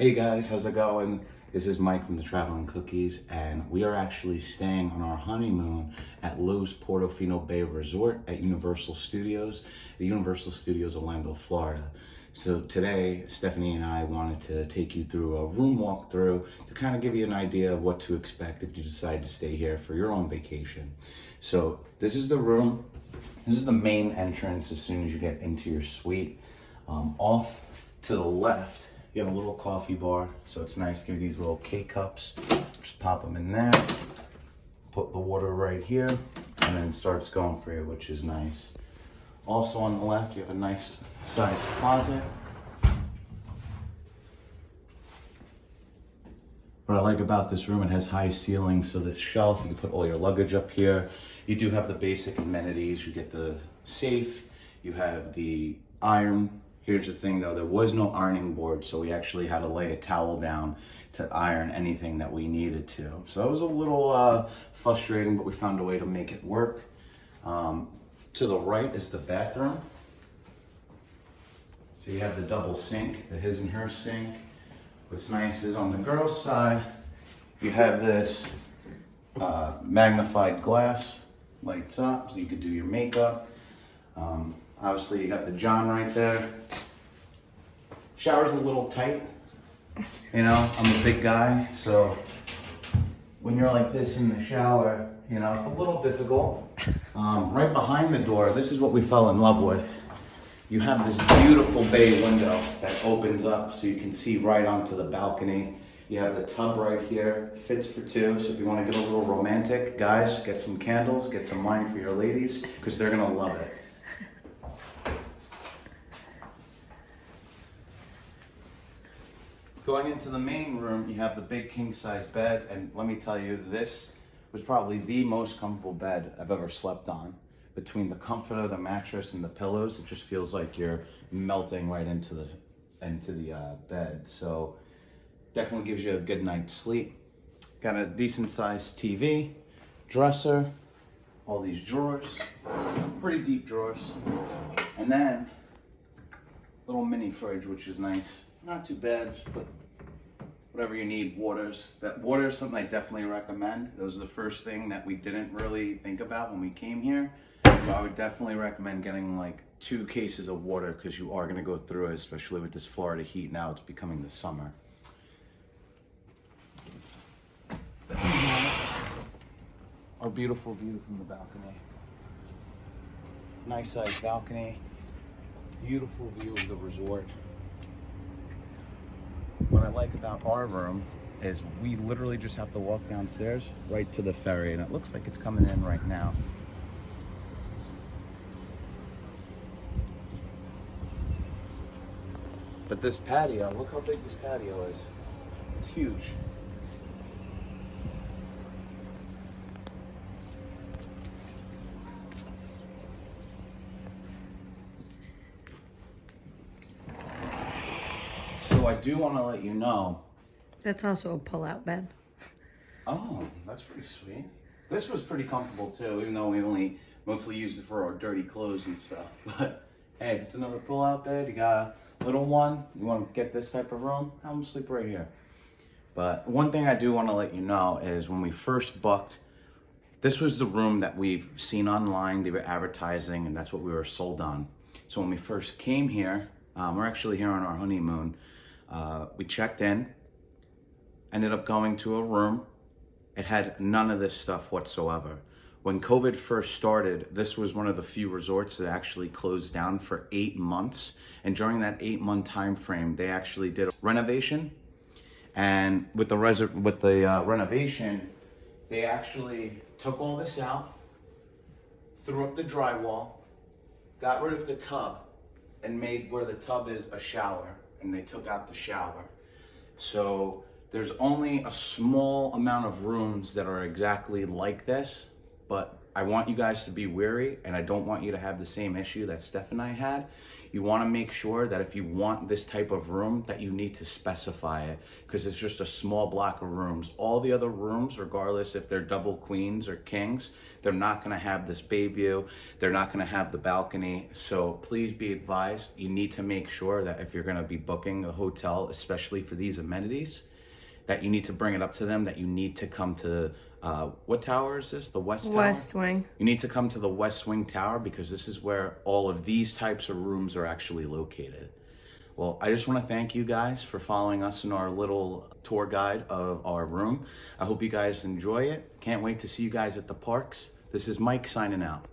Hey guys, how's it going? This is Mike from the Traveling Cookies, and we are actually staying on our honeymoon at Lowes Portofino Bay Resort at Universal Studios, Orlando, Florida. So today, Stephanie and I wanted to take you through a room walkthrough to kind of give you an idea of what to expect if you decide to stay here for your own vacation. So this is the room. This is the main entrance as soon as you get into your suite. Off to the left, you have a little coffee bar, so it's nice. Give you these little K-cups, just pop them in there, put the water right here, and then it starts going for you, which is nice. Also on the left, you have a nice sized closet. What I like about this room, it has high ceilings, so this shelf, you can put all your luggage up here. You do have the basic amenities. You get the safe, you have the iron. Here's the thing though, there was no ironing board, so we actually had to lay a towel down to iron anything that we needed to. So it was a little frustrating, but we found a way to make it work. To the right is the bathroom. So you have the double sink, the his and her sink. What's nice is on the girls' side, you have this magnified glass, lights up, so you could do your makeup. Obviously, you got the John right there. Shower's a little tight. You know, I'm a big guy, so when you're like this in the shower, you know, it's a little difficult. Right behind the door, this is what we fell in love with. You have this beautiful bay window that opens up so you can see right onto the balcony. You have the tub right here, fits for two, so if you want to get a little romantic, guys, get some candles, get some wine for your ladies, because they're going to love it. Going into the main room, you have the big king-size bed, and let me tell you, this was probably the most comfortable bed I've ever slept on. Between the comfort of the mattress and the pillows, it just feels like you're melting right into the bed. So definitely gives you a good night's sleep. Got a decent-sized TV, dresser, all these drawers, pretty deep drawers, and then little mini fridge, which is nice. Not too bad, just put whatever you need. Waters. That water is something I definitely recommend. That was the first thing that we didn't really think about when we came here. So I would definitely recommend getting like 2 cases of water because you are going to go through it, especially with this Florida heat now. It's becoming the summer. Our beautiful view from the balcony. Nice sized balcony. Beautiful view of the resort. What I like about our room is we literally just have to walk downstairs right to the ferry, and it looks like it's coming in right now. But this patio, look how big this patio is. It's huge. So I do want to let you know. That's also a pull-out bed. Oh, that's pretty sweet. This was pretty comfortable too, even though we only mostly used it for our dirty clothes and stuff. But hey, if it's another pull-out bed, you got a little one, you want to get this type of room, I'm gonna sleep right here. But one thing I do want to let you know is when we first booked, this was the room that we've seen online. They were advertising, and that's what we were sold on. So when we first came here, we're actually here on our honeymoon. We checked in, ended up going to a room. It had none of this stuff whatsoever. When COVID first started, this was one of the few resorts that actually closed down for 8 months. And during that 8-month time frame, they actually did a renovation. And with the renovation, they actually took all this out, threw up the drywall, got rid of the tub, and made where the tub is a shower. And they took out the shower. So there's only a small amount of rooms that are exactly like this, but I want you guys to be wary, and I don't want you to have the same issue that Steph and I had. You want to make sure that if you want this type of room that you need to specify it, because it's just a small block of rooms. All the other rooms, regardless if they're double queens or kings, they're not going to have this bay view. They're not going to have the balcony. So please be advised, you need to make sure that if you're going to be booking a hotel, especially for these amenities, that you need to bring it up to them, that you need to come to, what tower is this? The West Tower? West Wing. You need to come to the West Wing Tower, because this is where all of these types of rooms are actually located. Well, I just want to thank you guys for following us in our little tour guide of our room. I hope you guys enjoy it. Can't wait to see you guys at the parks. This is Mike signing out.